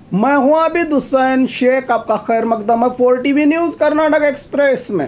मैं हूं आबिद हुसैन शेख, आपका खैर मकदम है 4TV न्यूज कर्नाटक एक्सप्रेस में।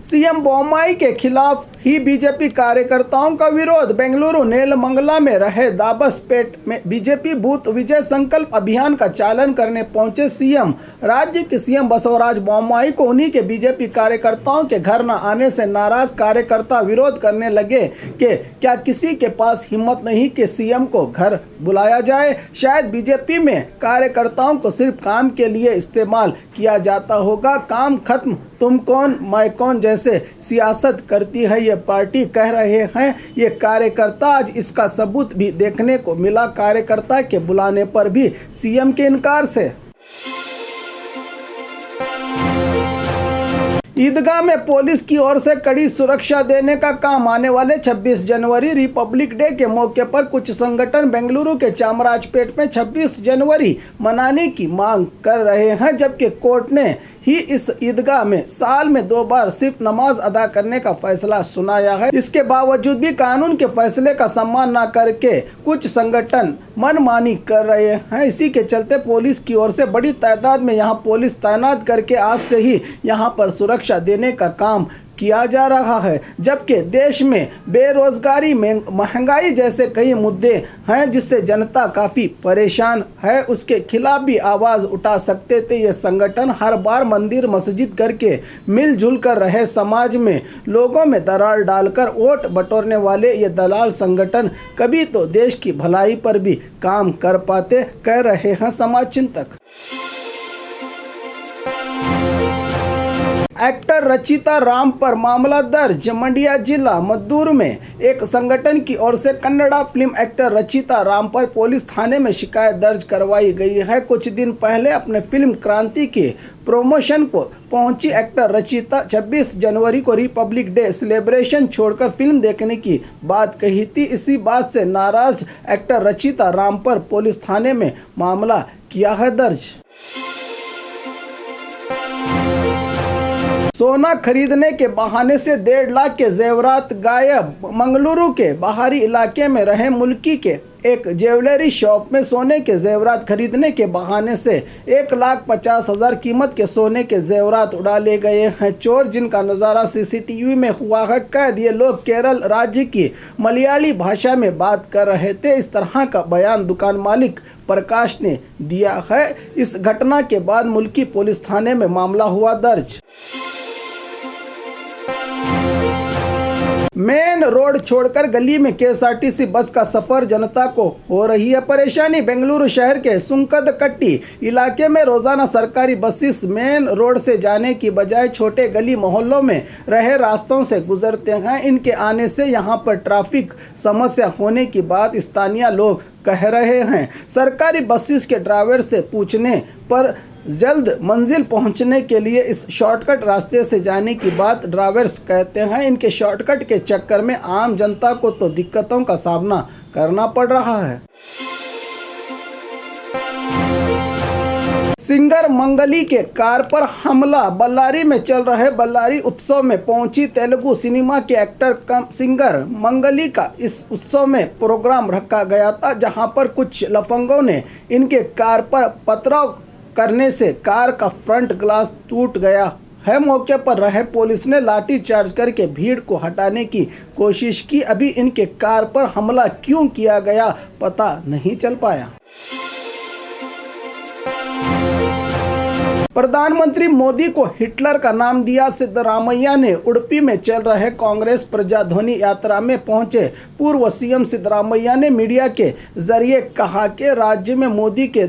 सीएम बोम्माई के खिलाफ ही बीजेपी कार्यकर्ताओं का विरोध। बेंगलुरु नेलमंगला में रहे दाबसपेट में बीजेपी बूथ विजय संकल्प अभियान का चालन करने पहुंचे सीएम। राज्य के सीएम बसवराज बोम्माई को उन्हीं के बीजेपी कार्यकर्ताओं के घर न आने से नाराज कार्यकर्ता विरोध करने लगे कि क्या किसी के पास हिम्मत नहीं कि सीएम को घर बुलाया जाए। शायद बीजेपी में कार्यकर्ताओं को सिर्फ काम के लिए इस्तेमाल किया जाता होगा। काम खत्म, तुम कौन मैं कौन जैसे सियासत करती है ये पार्टी, कह रहे हैं ये कार्यकर्ता। आज इसका सबूत भी देखने को मिला। कार्यकर्ता के बुलाने पर भी सीएम के इनकार से। ईदगाह में पुलिस की ओर से कड़ी सुरक्षा देने का काम। आने वाले 26 जनवरी रिपब्लिक डे के मौके पर कुछ संगठन बेंगलुरु के चामराजपेट में 26 जनवरी मनाने की मांग कर रहे हैं, जबकि कोर्ट ने ही इस ईदगाह में साल में 2 बार सिर्फ नमाज अदा करने का फैसला सुनाया है। इसके बावजूद भी कानून के फैसले का सम्मान न करके कुछ संगठन मनमानी कर रहे हैं। इसी के चलते पुलिस की ओर से बड़ी तादाद में यहां पुलिस तैनात करके आज से ही यहां पर सुरक्षा देने का काम किया जा रहा है। जबकि देश में बेरोजगारी में महंगाई जैसे कई मुद्दे हैं जिससे जनता काफ़ी परेशान है, उसके खिलाफ भी आवाज़ उठा सकते थे ये संगठन। हर बार मंदिर मस्जिद करके मिलजुल कर रहे समाज में लोगों में दरार डालकर वोट बटोरने वाले ये दलाल संगठन कभी तो देश की भलाई पर भी काम कर पाते, कह रहे हैं समाज चिंतक। एक्टर रचिता राम पर मामला दर्ज। मंडिया जिला मद्दूर में एक संगठन की ओर से कन्नड़ा फिल्म एक्टर रचिता राम पर पुलिस थाने में शिकायत दर्ज करवाई गई है। कुछ दिन पहले अपने फिल्म क्रांति के प्रमोशन को पहुंची एक्टर रचिता 26 जनवरी को रिपब्लिक डे सेलिब्रेशन छोड़कर फिल्म देखने की बात कही थी। इसी बात से नाराज एक्टर रचिता राम पर पुलिस थाने में मामला किया है दर्ज। सोना खरीदने के बहाने से 1.5 लाख के जेवरात गायब। मंगलुरु के बाहरी इलाके में रहे मुल्की के एक ज्वेलरी शॉप में सोने के जेवरात खरीदने के बहाने से 1,50,000 कीमत के सोने के जेवरात उड़ा ले गए हैं चोर, जिनका नज़ारा सीसीटीवी में हुआ है कैद। ये लोग केरल राज्य की मलयाली भाषा में बात कर रहे थे। इस तरह का बयान दुकान मालिक प्रकाश ने दिया है। इस घटना के बाद मुल्की पुलिस थाने में मामला हुआ दर्ज। मेन रोड छोड़कर गली में केएसआरटीसी बस का सफर, जनता को हो रही है परेशानी। बेंगलुरु शहर के सुंकदकट्टी इलाके में रोजाना सरकारी बसेस मेन रोड से जाने की बजाय छोटे गली मोहल्लों में रहे रास्तों से गुजरते हैं। इनके आने से यहां पर ट्रैफिक समस्या होने की बात स्थानीय लोग कह रहे हैं। सरकारी बसेस के ड्राइवर से पूछने पर जल्द मंजिल पहुंचने के लिए इस शॉर्टकट रास्ते से जाने की बात ड्राइवर्स कहते हैं। इनके शॉर्टकट के चक्कर में आम जनता को तो दिक्कतों का सामना करना पड़ रहा है। सिंगर मंगली के कार पर हमला। बल्लारी में चल रहे बल्लारी उत्सव में पहुंची तेलुगु सिनेमा के एक्टर कम सिंगर मंगली का इस उत्सव में प्रोग्राम रखा गया था, जहां पर कुछ लफंगों ने इनके कार पर पथराव करने से कार का फ्रंट ग्लास टूट गया है। मौके पर रहे पुलिस ने लाठी चार्ज करके भीड़ को हटाने की कोशिश की। अभी इनके कार पर हमला क्यों किया गया पता नहीं चल पाया। प्रधानमंत्री मोदी को हिटलर का नाम दिया। सिद्धरामैया ने उडुपी में चल रहे कांग्रेस प्रजाध्वनि यात्रा में पहुंचे पूर्व सीएम सिद्धरामैया ने मीडिया के जरिए कहा कि राज्य में मोदी के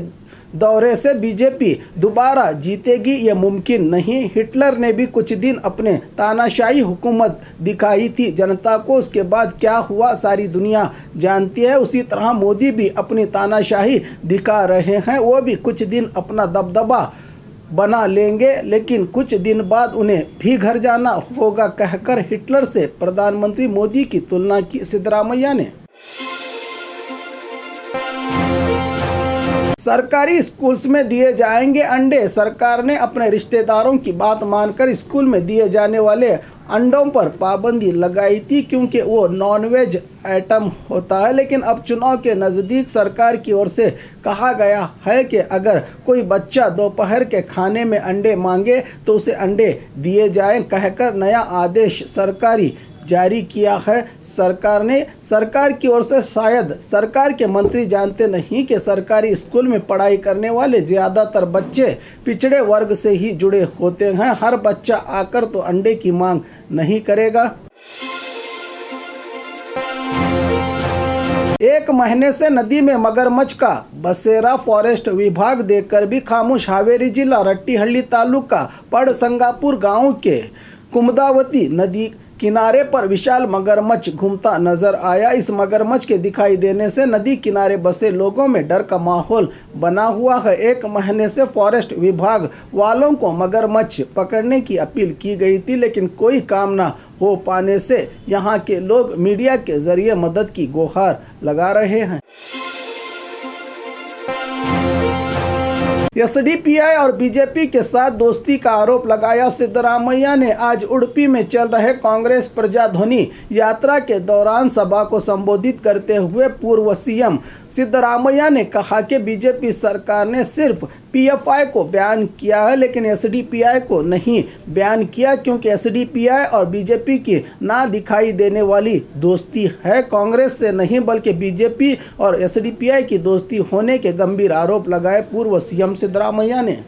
दौरे से बीजेपी दोबारा जीतेगी ये मुमकिन नहीं। हिटलर ने भी कुछ दिन अपने तानाशाही हुकूमत दिखाई थी जनता को, उसके बाद क्या हुआ सारी दुनिया जानती है। उसी तरह मोदी भी अपनी तानाशाही दिखा रहे हैं। वो भी कुछ दिन अपना दबदबा बना लेंगे, लेकिन कुछ दिन बाद उन्हें भी घर जाना होगा, कहकर हिटलर से प्रधानमंत्री मोदी की तुलना की सिद्धरामैया ने। सरकारी स्कूल्स में दिए जाएंगे अंडे। सरकार ने अपने रिश्तेदारों की बात मानकर स्कूल में दिए जाने वाले अंडों पर पाबंदी लगाई थी क्योंकि वो नॉनवेज आइटम होता है। लेकिन अब चुनाव के नज़दीक सरकार की ओर से कहा गया है कि अगर कोई बच्चा दोपहर के खाने में अंडे मांगे तो उसे अंडे दिए जाएं, कहकर नया आदेश सरकारी जारी किया है सरकार ने। सरकार की ओर से शायद सरकार के मंत्री जानते नहीं कि सरकारी स्कूल में पढ़ाई करने वाले ज़्यादातर बच्चे पिछड़े वर्ग से ही जुड़े होते हैं। हर बच्चा आकर तो अंडे की मांग नहीं करेगा। 1 महीने से नदी में मगरमच्छ का बसेरा। फॉरेस्ट विभाग देखकर भी खामोश। हावेरी जिला रट्टीहल्ली तालुका पड़संगापुर गांव के कुमदावती नदी किनारे पर विशाल मगरमच्छ घूमता नजर आया। इस मगरमच्छ के दिखाई देने से नदी किनारे बसे लोगों में डर का माहौल बना हुआ है। 1 महीने से फॉरेस्ट विभाग वालों को मगरमच्छ पकड़ने की अपील की गई थी, लेकिन कोई काम ना हो पाने से यहाँ के लोग मीडिया के जरिए मदद की गुहार लगा रहे हैं। एसडीपीआई और बीजेपी के साथ दोस्ती का आरोप लगाया सिद्धरामैया ने। आज उडुपी में चल रहे कांग्रेस प्रजाध्वनि यात्रा के दौरान सभा को संबोधित करते हुए पूर्व सीएम सिद्धरामैया ने कहा कि बीजेपी सरकार ने सिर्फ पीएफआई को बयान किया है, लेकिन एसडीपीआई को नहीं बयान किया, क्योंकि एसडीपीआई और बीजेपी की ना दिखाई देने वाली दोस्ती है। कांग्रेस से नहीं बल्कि बीजेपी और एसडीपीआई की दोस्ती होने के गंभीर आरोप लगाए पूर्व सीएम सिद्धरामैया ने।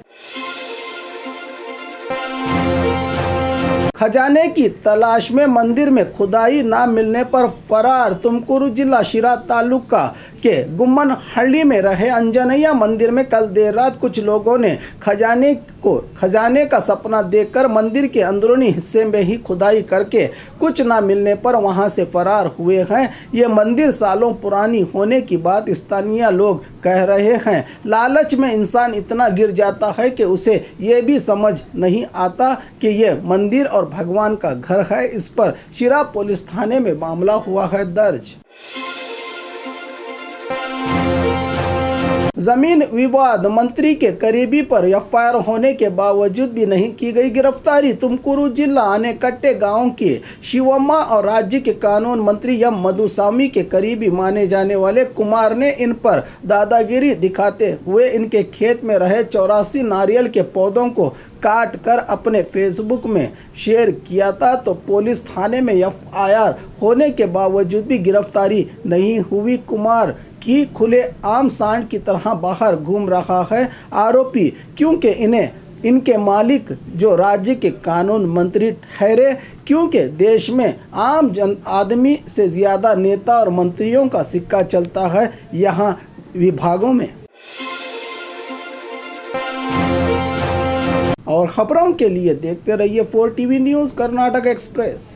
खजाने की तलाश में मंदिर में खुदाई ना मिलने पर फरार। तुमकुरू जिला शिरा तालुका के गुम्मनहल्ली में रहे अंजनैया मंदिर में कल देर रात कुछ लोगों ने खजाने का सपना देखकर मंदिर के अंदरूनी हिस्से में ही खुदाई करके कुछ ना मिलने पर वहां से फरार हुए हैं। ये मंदिर सालों पुरानी होने की बात स्थानीय लोग कह रहे हैं। लालच में इंसान इतना गिर जाता है कि उसे ये भी समझ नहीं आता कि ये मंदिर और भगवान का घर है। इस पर शिरा पुलिस थाने में मामला हुआ है दर्ज। जमीन विवाद मंत्री के करीबी पर एफआईआर होने के बावजूद भी नहीं की गई गिरफ्तारी। तुमकुरू जिला आनेकट्टे गांव के शिवम्मा और राज्य के कानून मंत्री एम मधुस्वामी के करीबी माने जाने वाले कुमार ने इन पर दादागिरी दिखाते हुए इनके खेत में रहे 84 नारियल के पौधों को काट कर अपने फेसबुक में शेयर किया था। तो पुलिस थाने में एफआईआर होने के बावजूद भी गिरफ्तारी नहीं हुई। कुमार की खुले आम सांड की तरह बाहर घूम रहा है आरोपी, क्योंकि इनके मालिक जो राज्य के कानून मंत्री ठहरे, क्योंकि देश में आम जन आदमी से ज़्यादा नेता और मंत्रियों का सिक्का चलता है यहाँ विभागों में। और खबरों के लिए देखते रहिए 4 टीवी न्यूज़ कर्नाटक एक्सप्रेस।